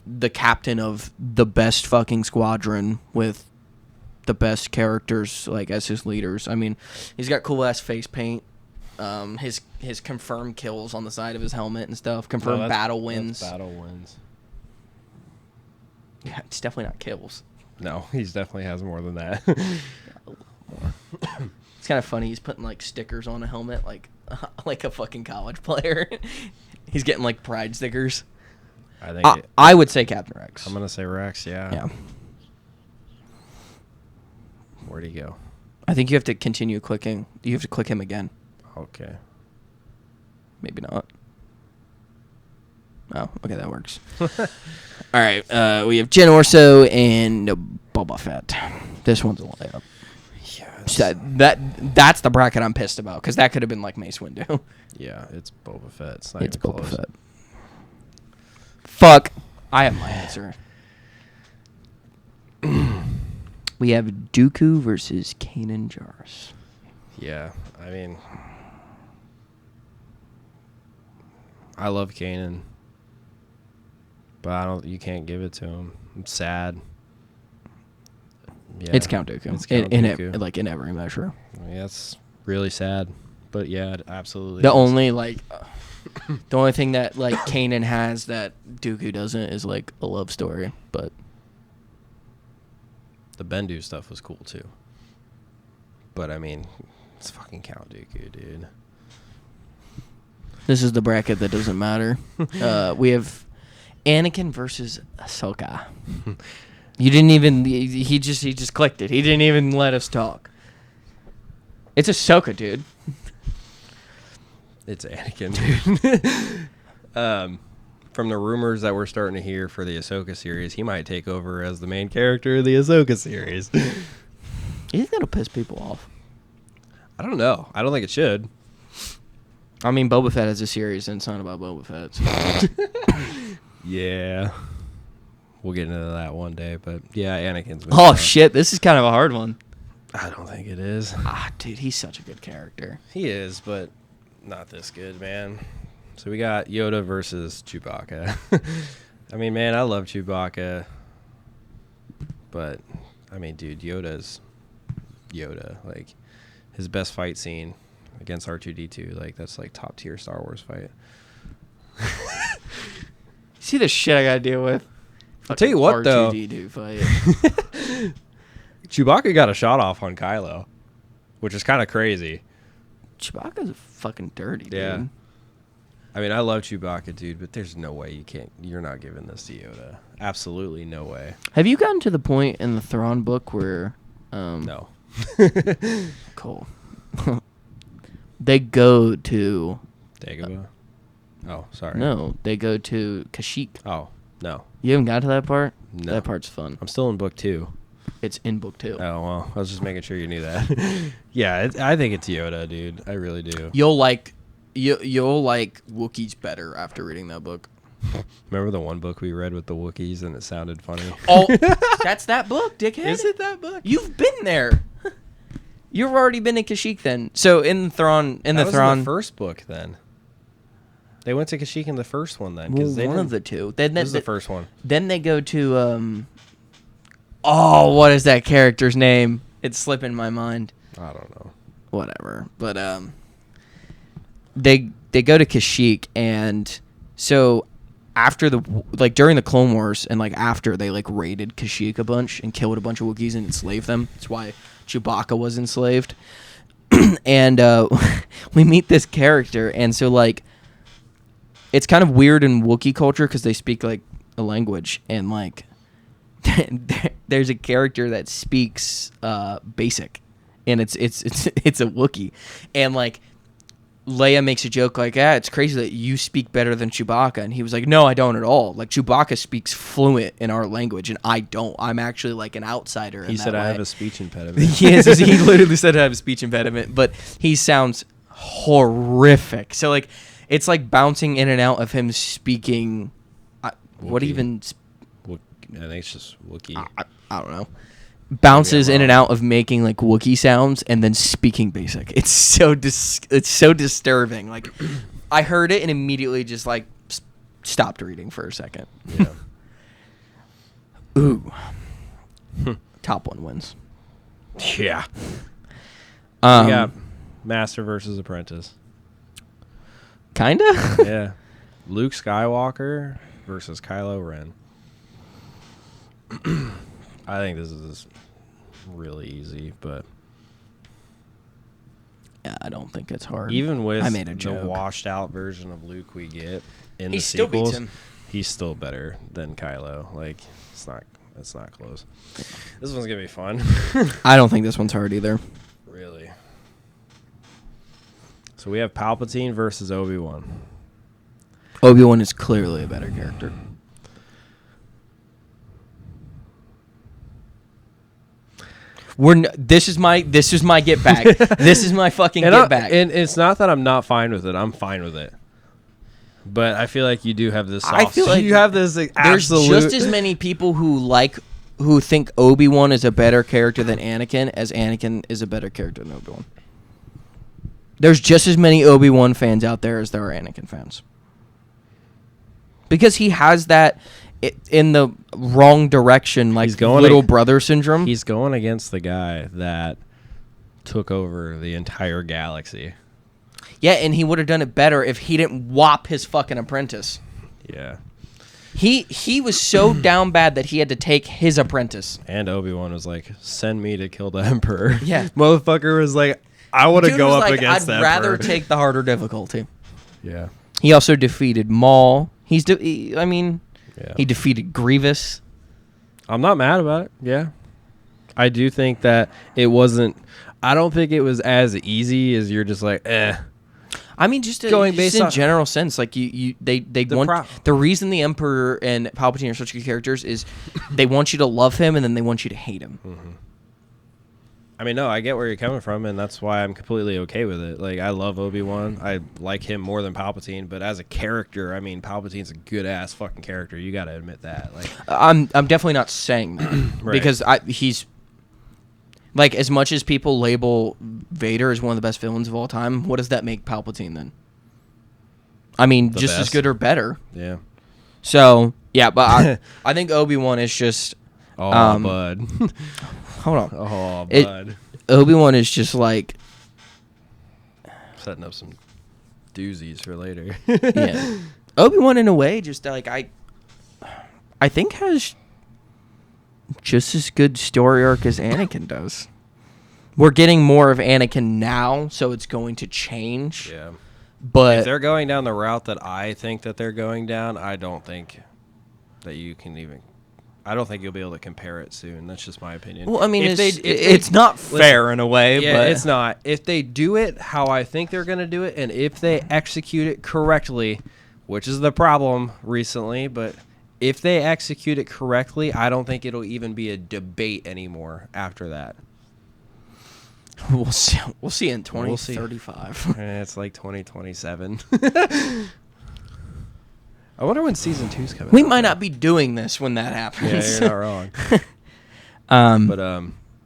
the captain of the best fucking squadron with the best characters like as his leaders. I mean, he's got cool ass face paint. His confirmed kills on the side of his helmet and stuff. Confirmed battle wins. Battle wins. Yeah, it's definitely not kills. No, he definitely has more than that. It's kind of funny. He's putting like stickers on a helmet, like a fucking college player. He's getting like pride stickers. I think I would say Captain Rex. I'm gonna say Rex. Yeah. Where'd he go? I think you have to continue clicking. You have to click him again. Okay. Maybe not. Oh, okay, that works. All right, we have Jyn Erso and Boba Fett. This one's a layup. Yeah. So that's the bracket I'm pissed about because that could have been like Mace Windu. Yeah, it's Boba Fett. It's not It's even Boba close. Fett. Fuck. I have my answer. We have Dooku versus Kanan Jarrus. Yeah, I mean, I love Kanan, but you can't give it to him. I'm sad. Yeah, It's Count Dooku. It's Count Dooku. Like in every measure. Yeah, it's really sad, but yeah, it absolutely. The is. only the only thing that like Kanan has that Dooku doesn't is like a love story, but the Bendu stuff was cool too. But I mean, it's fucking Count Dooku, dude. this is the bracket that doesn't matter. We have Anakin versus Ahsoka. You didn't even he just clicked it. He didn't even let us talk. It's Ahsoka, dude. It's Anakin, dude. From the rumors that we're starting to hear for the Ahsoka series, he might take over as the main character of the Ahsoka series. You think that'll piss people off? I don't know. I don't think it should. I mean, Boba Fett has a series, and it's not about Boba Fett. So. Yeah. We'll get into that one day, but yeah, Anakin's been Oh, around. shit. This is kind of a hard one. I don't think it is. Dude, he's such a good character. He is, but not this good, man. So we got Yoda versus Chewbacca. I mean, man, I love Chewbacca. But, I mean, dude, Yoda's Yoda. Like, his best fight scene against R2-D2, like, that's, like, top-tier Star Wars fight. See the shit I gotta deal with? I'll tell you what, though. R2-D2 fight. Chewbacca got a shot off on Kylo, which is kind of crazy. Chewbacca's fucking dirty, Yeah. dude. I mean, I love Chewbacca, dude, but there's no way you're not giving this to Yoda. Absolutely no way. Have you gotten to the point in the Thrawn book where... No. Cool. They go to... Dagobah? Oh, sorry. No, they go to Kashyyyk. Oh, no. You haven't got to that part? No. That part's fun. I'm still in book 2. It's in book 2. Oh, well, I was just making sure you knew that. Yeah, I think it's Yoda, dude. I really do. You'll like Wookiees better after reading that book. Remember the one book we read with the Wookiees and it sounded funny? Oh, that's that book, dickhead. Is it that book? You've been there. You've already been in Kashyyyk then. So in Thrawn, In the first book then. They went to Kashyyyk in the first one then. Well, They one of the two. Then This is the first one. Then they go to oh, what is that character's name? It's slipping my mind. I don't know. Whatever. But they go to Kashyyyk, and so after during the Clone Wars and after they raided Kashyyyk a bunch and killed a bunch of Wookiees and enslaved them. That's why Chewbacca was enslaved. And we meet this character, and so it's kind of weird in Wookiee culture because they speak a language, and there's a character that speaks basic, and it's a Wookiee, and Leia makes a joke it's crazy that you speak better than Chewbacca, and he was like, no, I don't at all. Chewbacca speaks fluent in our language, and I don't. I'm actually an outsider. He said I have a speech impediment. Yes, he literally said I have a speech impediment, but he sounds horrific. So it's bouncing in and out of him speaking. What Wookiee. even? I think it's just Wookiee. I don't know. Bounces in and out of making Wookiee sounds and then speaking basic. It's so disturbing. I heard it and immediately just stopped reading for a second. Yeah. Ooh. Top one wins. Yeah. We got Master versus Apprentice. Kinda. Yeah. Luke Skywalker versus Kylo Ren. I think this is really easy, but yeah, I don't think it's hard. even with I made a the joke. washed out version of Luke we get in He the still beats sequels, him. he's still better than Kylo. It's not close. This one's gonna be fun. I don't think this one's hard either. Really. So we have Palpatine versus Obi-Wan. Obi-Wan is clearly a better character. This is my get back. This is my fucking get back. And it's not that I'm not fine with it. I'm fine with it. But I feel like you do have this. I feel like you have this There's absolute. just as many people who think Obi-Wan is a better character than Anakin as Anakin is a better character than Obi-Wan. There's just as many Obi-Wan fans out there as there are Anakin fans. Because he has that in the wrong direction, little brother syndrome. He's going against the guy that took over the entire galaxy. Yeah, and he would have done it better if he didn't whop his fucking apprentice. Yeah. He was so down bad that he had to take his apprentice. And Obi-Wan was like, send me to kill the Emperor. Yeah. Motherfucker was like, I want to Dude go was up like, against the I'd rather Emperor. take the harder difficulty. Yeah. He also defeated Maul. He defeated Grievous. I'm not mad about it. Yeah. I do think that it wasn't. I don't think it was as easy as you're just like, eh. I mean, just based in on general sense, they want the reason the Emperor and Palpatine are such good characters is they want you to love him and then they want you to hate him. Mm-hmm. I mean, no, I get where you're coming from, and that's why I'm completely okay with it. I love Obi-Wan. I like him more than Palpatine, but as a character, I mean, Palpatine's a good-ass fucking character. You got to admit that. I'm definitely not saying that Right. because he's as much as people label Vader as one of the best villains of all time, what does that make Palpatine then? I mean, just as best. good or better. Yeah. So, yeah, but I think Obi-Wan is just... Oh, bud. Hold on. Oh, bud. Obi-Wan is just Setting up some doozies for later. yeah. Obi-Wan, in a way, just I think has just as good story arc as Anakin does. We're getting more of Anakin now, so it's going to change. Yeah. But If they're going down the route that I think that they're going down, I don't think that you can even... I don't think you'll be able to compare it soon. That's just my opinion. well, I mean, If it's not fair in a way. Yeah, but it's not. If they do it how I think they're going to do it, and if they execute it correctly which is the problem recently. But if they execute it correctly, I don't think it'll even be a debate anymore after that. We'll see. We'll see in We'll see. 2035. It's like 2027. I wonder when season 2's coming. We out, might though. not be doing this when that happens. Yeah, you're not wrong. But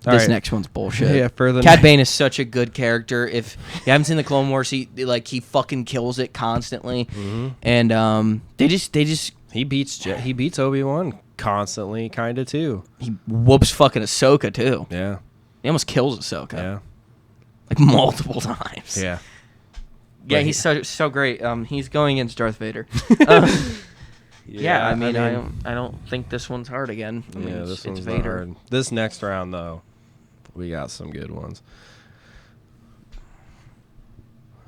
This all right. next one's bullshit. Yeah, for the Cad Bane is such a good character. If you haven't seen the Clone Wars, he fucking kills it constantly, and they just he beats Obi-Wan constantly, kind of too. he whoops fucking Ahsoka too. Yeah, He almost kills Ahsoka yeah, like multiple times. yeah. Yeah, But he's so great. He's going against Darth Vader. Yeah, I mean, I don't think this one's hard again. I mean, this it's one's Vader. not hard. This next round, though, we got some good ones.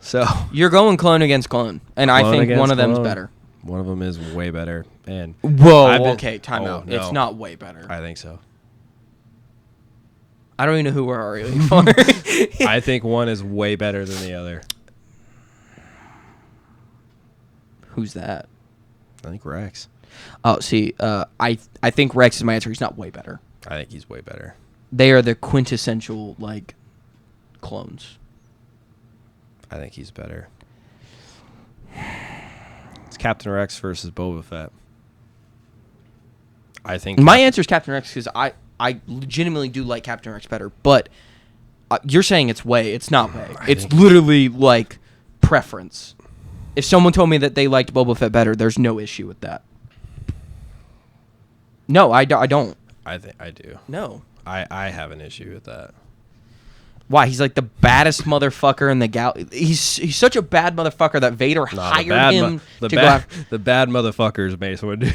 So You're going clone against clone, and I Clone think against one of them's clone. better. One of them is way better, and Whoa, I've been- okay, time Oh, out. no. It's not way better. I think so. I don't even know who we're arguing for. I think one is way better than the other. Who's that? I think Rex. Oh, see, I think Rex is my answer. He's not way better. I think he's way better. They are the quintessential like clones. I think he's better. It's Captain Rex versus Boba Fett. I think My answer is Captain Rex because I legitimately do like Captain Rex better. But you're saying it's way. It's not way. It's think- literally like preference. If someone told me that they liked Boba Fett better, there's no issue with that. No, I don't. I think I do. No. I have an issue with that. Why? He's like the baddest motherfucker in the He's such a bad motherfucker that Vader hired him to go after. The bad motherfuckers, Mace Windu.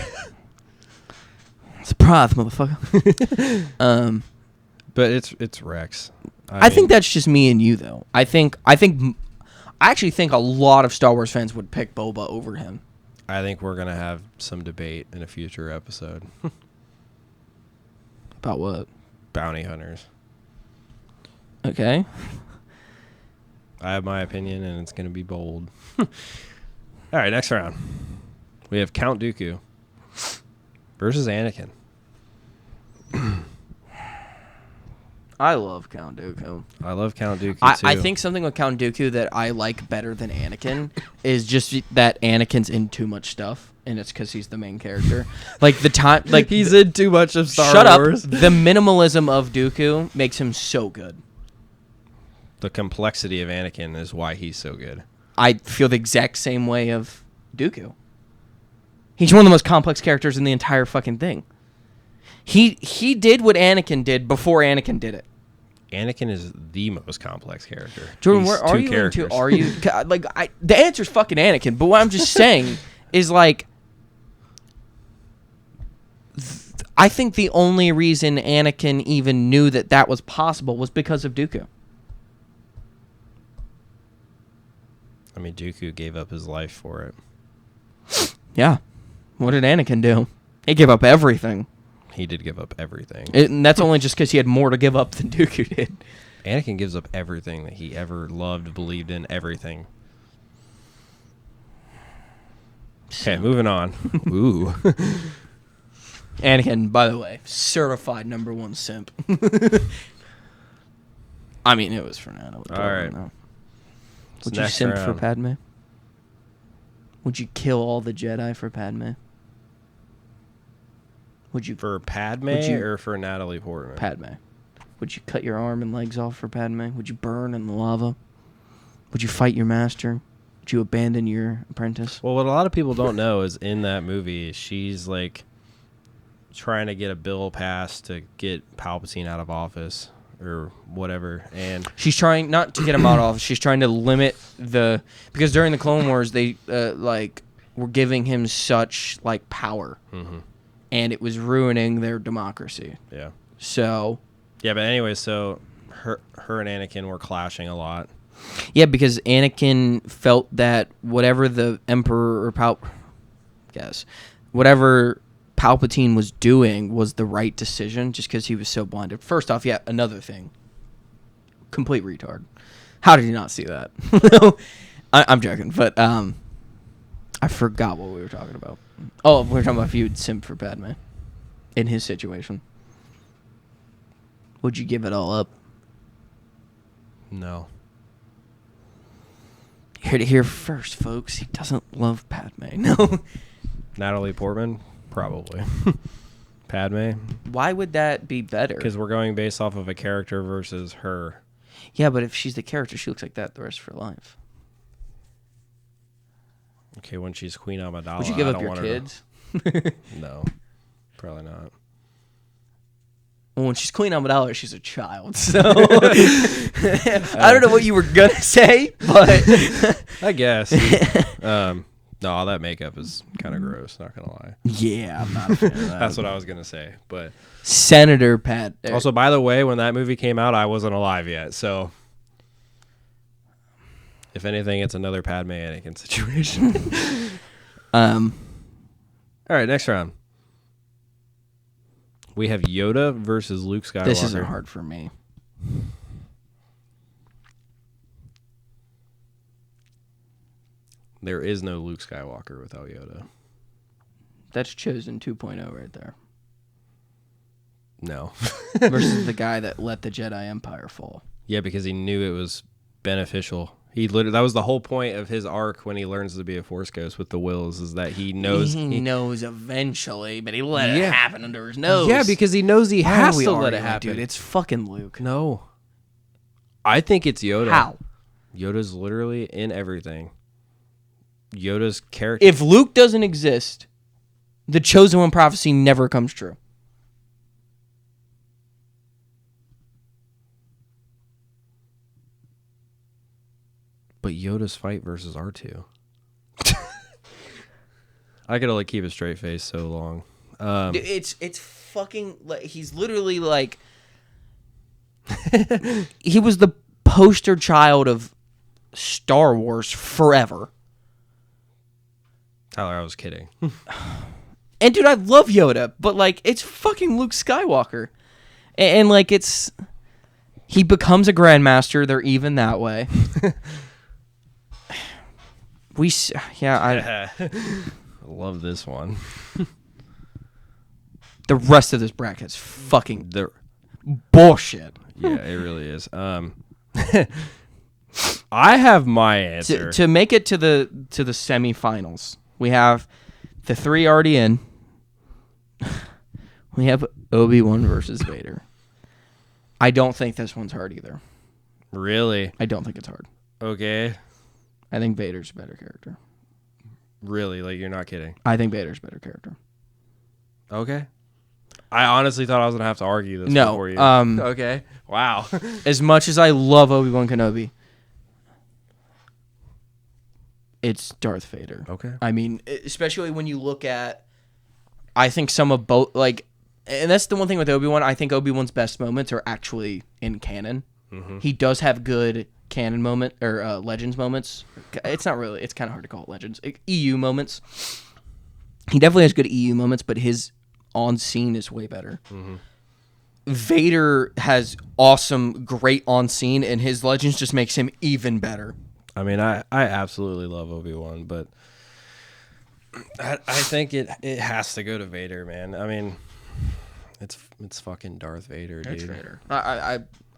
Surprise, motherfucker. But it's Rex. I think that's just me and you, though. I actually think a lot of Star Wars fans would pick Boba over him. I think we're gonna have some debate in a future episode. About what? Bounty hunters. Okay. I have my opinion, and it's gonna be bold. All right, next round. We have Count Dooku versus Anakin. I love Count Dooku. I love Count Dooku too. I think something with Count Dooku that I like better than Anakin is just that Anakin's in too much stuff, and it's because he's the main character. Like the time, like he's in too much of Star shut Wars. up. The minimalism of Dooku makes him so good. The complexity of Anakin is why he's so good. I feel the exact same way of Dooku. He's one of the most complex characters in the entire fucking thing. He did what Anakin did before Anakin did it. Anakin is the most complex character. Jordan, He's where are two you characters. into? Are you like the answer's fucking Anakin, but what I'm just saying is like I think the only reason Anakin even knew that was possible was because of Dooku. I mean, Dooku gave up his life for it. Yeah. What did Anakin do? He gave up everything. He did give up everything. And that's only just because he had more to give up than Dooku did. Anakin gives up everything that he ever loved, believed in, everything. Okay, moving on. Ooh. Anakin, by the way, certified #1 simp. I mean, it was for Nana. All right. Would you Next simp for round. Padme? Would you kill all the Jedi for Padme? Would you For Padme Would you- or for Natalie Portman? Padme? Would you cut your arm and legs off for Padme? Would you burn in the lava? Would you fight your master? Would you abandon your apprentice? Well, what a lot of people don't know is in that movie, she's like trying to get a bill passed to get Palpatine out of office or whatever. And She's trying not to get him out of office. She's trying to limit because during the Clone Wars they were giving him such like power, and it was ruining their democracy. yeah. So Yeah, but anyway, so her and Anakin were clashing a lot. yeah, because Anakin felt that whatever the Emperor or whatever Palpatine was doing was the right decision, just because he was so blinded. First off, yeah, another thing, complete retard. How did he not see that? I'm joking, but I I forgot what we were talking about. Oh, we were talking about if you would simp for Padme in his situation. Would you give it all up? No. You heard it here first, folks. He doesn't love Padme. No. Natalie Portman? Probably. Padme? Why would that be better? Because we're going based off of a character versus her. Yeah, but if she's the character, she looks like that the rest of her life. Okay, when she's Queen Amidala, Would you give I up don't your want her kids? No. Probably not. Well, when she's Queen Amidala, she's a child. So I don't know what you were gonna say, but I guess. No, all that makeup is kind of gross, not going to lie. yeah, I'm not a fan of that. That's what I was going to say. But Senator Pat. also, by the way, when that movie came out, I wasn't alive yet. So if anything, it's another Padme Anakin situation. All right, next round. We have Yoda versus Luke Skywalker. This isn't hard for me. There is no Luke Skywalker without Yoda. That's Chosen 2.0 right there. No. Versus the guy that let the Jedi Empire fall. Yeah, because he knew it was beneficial. That was the whole point of his arc when he learns to be a Force Ghost with the Wills, is that he knows... He knows eventually, but he let it happen under his nose. Yeah, because he knows he has to let it arguing, happen. Dude, it's fucking Luke. No. I think it's Yoda. How? Yoda's literally in everything. Yoda's character... If Luke doesn't exist, the Chosen One prophecy never comes true. But Yoda's fight versus R2. I could only keep a straight face so long. It's fucking... He's literally like... he was the poster child of Star Wars forever. Tyler, I was kidding. And dude, I love Yoda, but like, it's fucking Luke Skywalker. And like, it's... He becomes a Grandmaster. They're even that way. I love this one. The rest of this bracket's fucking bullshit. Yeah, it really is. I have my answer. To make it to the semifinals, we have the three already in. We have Obi-Wan versus Vader. I don't think this one's hard either. Really? I don't think it's hard. Okay. I think Vader's a better character. Really? Like, you're not kidding? I think Vader's a better character. Okay. I honestly thought I was going to have to argue this No. before you. Okay. Wow. As much as I love Obi-Wan Kenobi, it's Darth Vader. Okay. I mean, especially when you look at, I think some of both, like, and that's the one thing with Obi-Wan, I think Obi-Wan's best moments are actually in canon. Mm-hmm. He does have good canon moment, or Legends moments. It's not really, it's kind of hard to call it Legends. EU moments. He definitely has good EU moments, but his on-scene is way better. Mm-hmm. Vader has awesome, great on-scene, and his Legends just makes him even better. I mean, I absolutely love Obi-Wan, but I think it has to go to Vader, man. I mean, it's fucking Darth Vader, dude. It's Vader.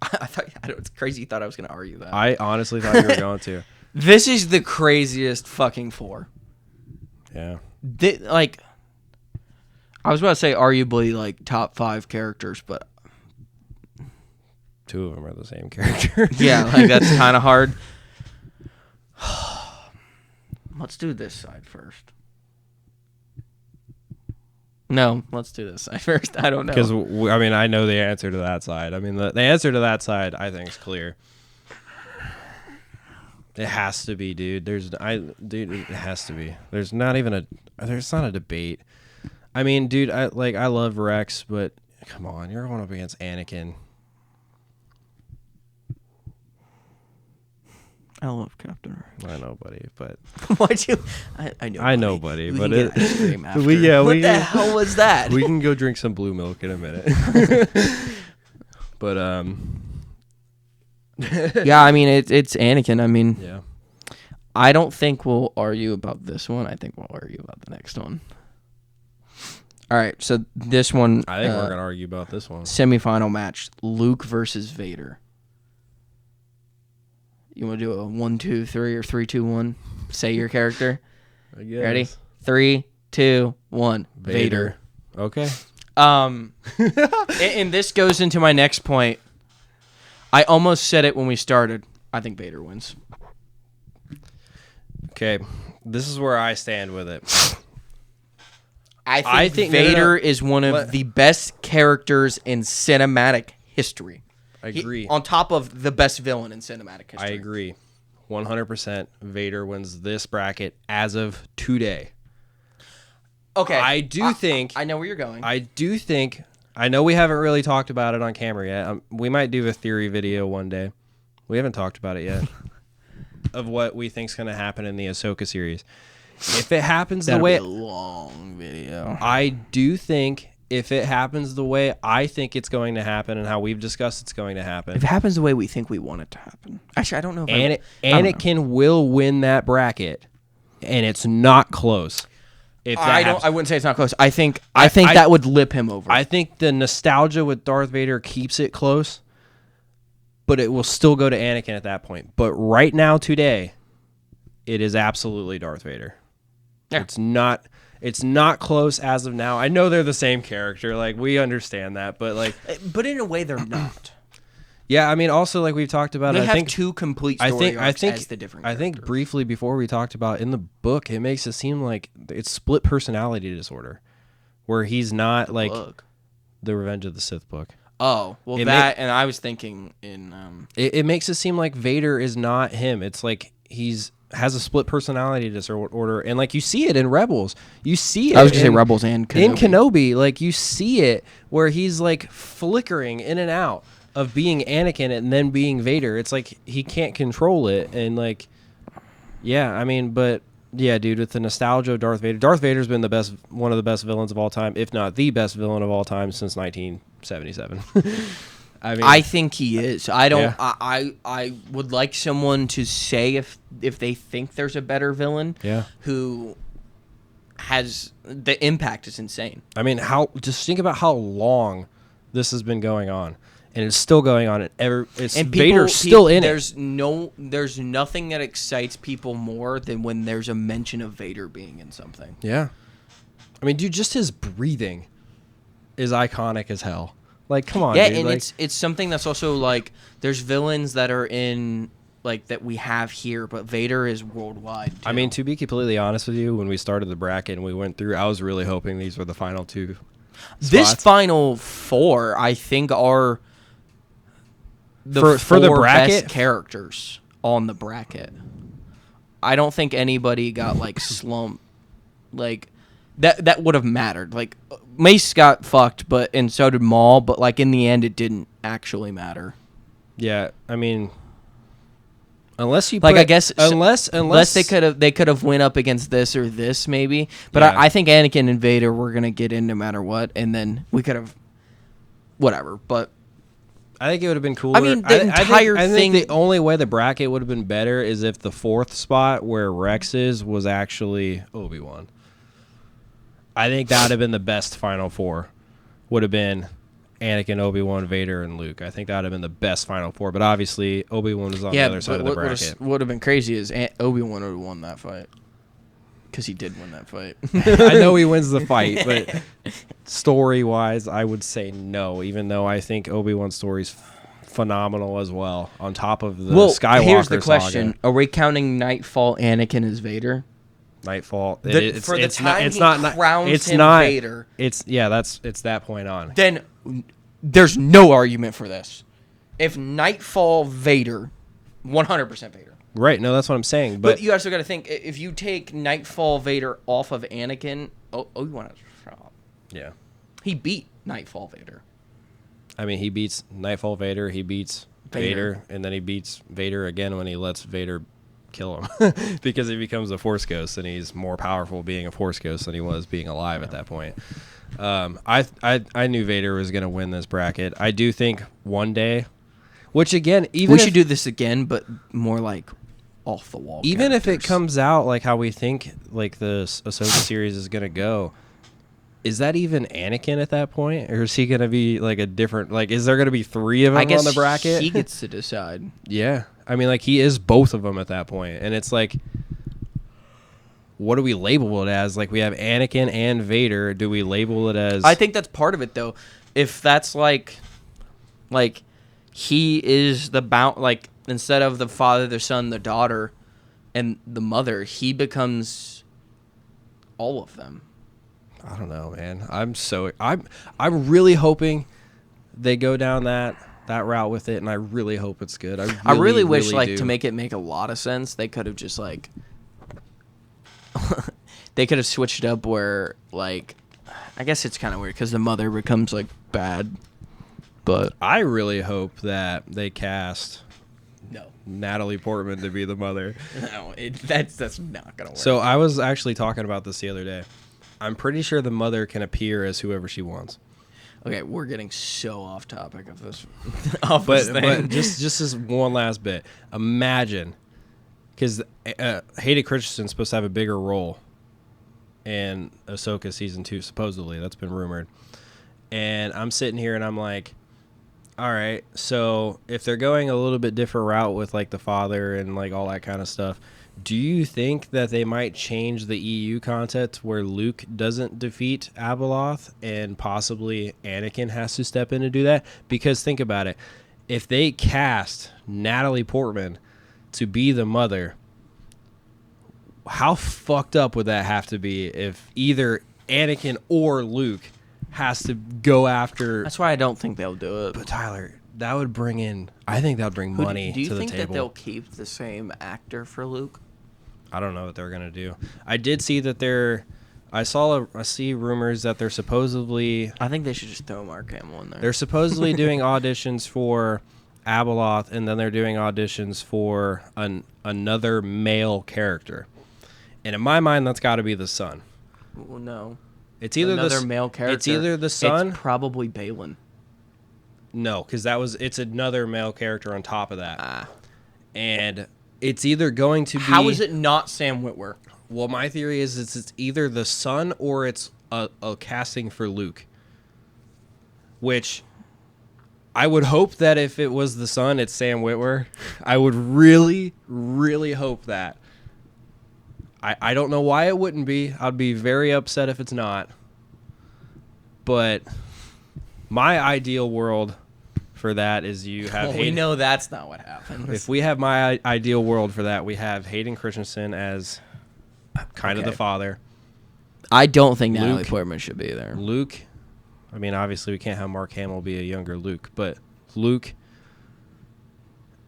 I thought, it's crazy you thought I was going to argue that. I honestly thought you were going to. This is the craziest fucking four. Yeah. Like, I was about to say arguably like top 5 characters, but 2 of them are the same character. Yeah, like that's kind of hard. Let's do this side first. No, let's do this side first. I don't know. Because, I mean, I know the answer to that side. I mean, the answer to that side, I think, is clear. It has to be, dude. Dude, it has to be. There's not a debate. I mean, dude, I love Rex, but come on, you're going up against Anakin. I love Captain Rex. I know, buddy, but why'd you? I know, buddy, we but can get ice cream after. What what the hell was that? We can go drink some blue milk in a minute. But yeah, I mean it's Anakin. I mean, yeah. I don't think we'll argue about this one. I think we'll argue about the next one. All right, so this one... I think we're going to argue about this one. Semifinal match, Luke versus Vader. You want to do a 1, 2, 3 or 3, 2, 1? Say your character. I guess. Ready? 3, 2, 1. Vader. Okay. And this goes into my next point. I almost said it when we started. I think Vader wins. Okay. This is where I stand with it. I think Vader is one of the best characters in cinematic history. I agree. On top of the best villain in cinematic history. I agree. 100% Vader wins this bracket as of today. Okay. I think... I know where you're going. I do think... I know we haven't really talked about it on camera yet. We might do a theory video one day. We haven't talked about it yet. Of what we think's going to happen in the Ahsoka series. If it happens the way... That'll be a long video. I do think if it happens the way I think it's going to happen and how we've discussed it's going to happen... If it happens the way we think we want it to happen. Actually, I don't know if Anakin will win that bracket. And it's not close. If that I wouldn't say it's not close. I think that would lip him over. I think the nostalgia with Darth Vader keeps it close, but it will still go to Anakin at that point. But right now, today, it is absolutely Darth Vader. Yeah. It's not close as of now. I know they're the same character, like we understand that, but in a way they're not. Yeah, I mean, also like we've talked about, I think two complete story arcs as the different characters. I think briefly before we talked about in the book, it makes it seem like it's split personality disorder, where he's not like the Revenge of the Sith book. Oh, well, and I was thinking in... It makes it seem like Vader is not him. It's like has a split personality disorder, and like you see it in Rebels. You see it. I was going to say Rebels and Kenobi. In Kenobi, like you see it where he's like flickering in and out of being Anakin and then being Vader. It's like he can't control it, and like, yeah, I mean, but yeah, dude, with the nostalgia of Darth Vader's been one of the best villains of all time, if not the best villain of all time since 1977. I think he is. I don't. Yeah. I would like someone to say if they think there's a better villain. Yeah. Who has the impact is insane. I mean, just think about how long this has been going on, and it's still going on. And Vader's still in it. There's nothing that excites people more than when there's a mention of Vader being in something. Yeah. I mean, dude, just his breathing is iconic as hell. Like, come on, yeah, dude. And like, it's something that's also like there's villains that are in like that we have here, but Vader is worldwide too. I mean, to be completely honest with you, when we started the bracket and we went through, I was really hoping these were the final two spots. This final four, I think, are for the bracket best characters on the bracket. I don't think anybody got like slumped like that would have mattered. Like Mace got fucked, and so did Maul, but like in the end it didn't actually matter. Yeah, I mean, unless you like, I guess unless they could have went up against this or this maybe, but yeah. I think Anakin and Vader were gonna get in no matter what, and then we could have whatever. But I think it would have been cooler. I mean, the entire I thing. think the only way the bracket would have been better is if the fourth spot where Rex was actually Obi-Wan. I think that would have been the best Final Four. Would have been Anakin, Obi-Wan, Vader, and Luke. I think that would have been the best Final Four. But obviously, Obi-Wan was on the other side of the bracket. What would have been crazy is Obi-Wan would have won that fight. Because he did win that fight. I know he wins the fight, but story-wise, I would say no, even though I think Obi-Wan's story's phenomenal as well, on top of the Skywalker here's the question. saga. Are we counting Nightfall Anakin as Vader? Nightfall. It's Vader. It's that point on. Then there's no argument for this. If Nightfall Vader, 100% Vader. Right. No, that's what I'm saying. But you also got to think if you take Nightfall Vader off of Anakin, Obi-Wan has a shot. Yeah. He beat Nightfall Vader. I mean, he beats Nightfall Vader. He beats Vader, and then he beats Vader again when he lets Vader kill him because he becomes a Force ghost and he's more powerful being a Force ghost than he was being alive at that point. I knew Vader was going to win this bracket. I do think one day, which again, even we should do this again, but more like off the wall. Even if it characters. comes out like how we think like the Ahsoka series is gonna go, is that even Anakin at that point, or is he gonna be like a different? Like, is there gonna be 3 of them I guess on the bracket? he gets to decide. Yeah, I mean, like he is both of them at that point, and it's like, what do we label it as? Like we have Anakin and Vader. Do we label it as? I think that's part of it, though. If that's like he is the like instead of the father, the son, the daughter, and the mother, he becomes all of them. I don't know, man. I'm really hoping they go down that route with it, and I really hope it's good. I really wish, really like, do. to make it make a lot of sense, they could have just like they could have switched it up where, like, I guess it's kind of weird because the mother becomes like bad, but I really hope that they cast no, Natalie Portman to be the mother. no, that's not gonna work. So I was actually talking about this the other day. I'm pretty sure the mother can appear as whoever she wants. Okay, we're getting so off topic of this. But just as one last bit, imagine, because Hayden Christensen's supposed to have a bigger role in Ahsoka season 2, supposedly. That's been rumored. And I'm sitting here and I'm like, all right, so if they're going a little bit different route with like the father and like all that kind of stuff, do you think that they might change the EU content where Luke doesn't defeat Abeloth and possibly Anakin has to step in to do that? Because think about it. If they cast Natalie Portman to be the mother, how fucked up would that have to be if either Anakin or Luke has to go after... That's why I don't think they'll do it. But Tyler, that would bring in... I think that would bring money to the table. Do you think that they'll keep the same actor for Luke? I don't know what they're gonna do. I did see that I see rumors that they're supposedly. I think they should just throw Mark Hamill in there. They're supposedly doing auditions for Abeloth, and then they're doing auditions for another male character. And in my mind, that's got to be the son. Well, no. It's either another male character. It's either the son. It's probably Balin. No, because it's another male character on top of that. Ah. And it's either going to be... How is it not Sam Witwer? Well, my theory is it's either the son or it's a casting for Luke. Which I would hope that if it was the son, it's Sam Witwer. I would really, really hope that. I don't know why it wouldn't be. I'd be very upset if it's not. But my ideal world for that is you have Well, we know that's not what happens. If we have my ideal world for that, we have Hayden Christensen as kind of the father. I don't think Natalie Luke. Portman should be there. Luke, I mean, obviously we can't have Mark Hamill be a younger Luke, but Luke.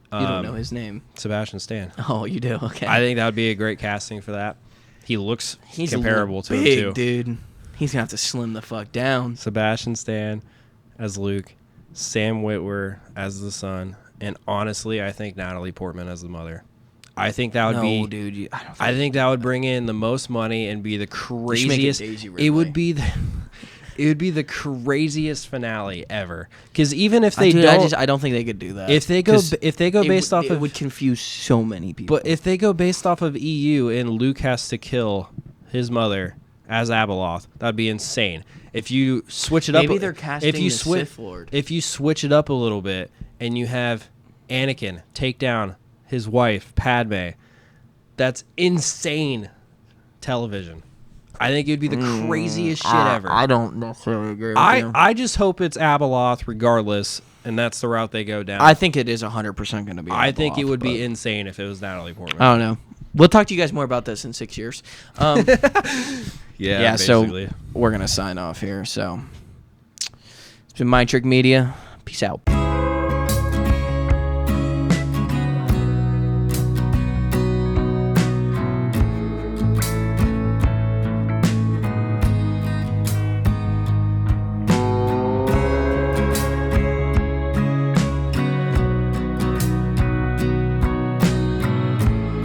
You don't know his name. Sebastian Stan. Oh, you do? Okay. I think that would be a great casting for that. He looks He's comparable to big, him, too. dude. He's going to have to slim the fuck down. Sebastian Stan as Luke, Sam Witwer as the son, and honestly, I think Natalie Portman as the mother. I think that would be... dude. I think that would bring in the most money and be the should make it craziest... Daisy It would Ridley. be... It would be the craziest finale ever. Because even if they Dude, don't... I don't think they could do that. If they go 'Cause based off it of... would confuse so many people. But if they go based off of EU and Luke has to kill his mother as Abeloth, that'd be insane. If you switch it up... Maybe they're casting the Sith Lord. If you switch it up a little bit and you have Anakin take down his wife, Padme, that's insane television. I think it would be the craziest shit ever. I don't necessarily agree with you. I just hope it's Abeloth regardless, and that's the route they go down. I think it is 100% going to be. I think it would be but insane if it was Natalie Portman. I don't know. We'll talk to you guys more about this in 6 years. Yeah, so we're going to sign off here. So it's been Mind Trick Media. Peace out.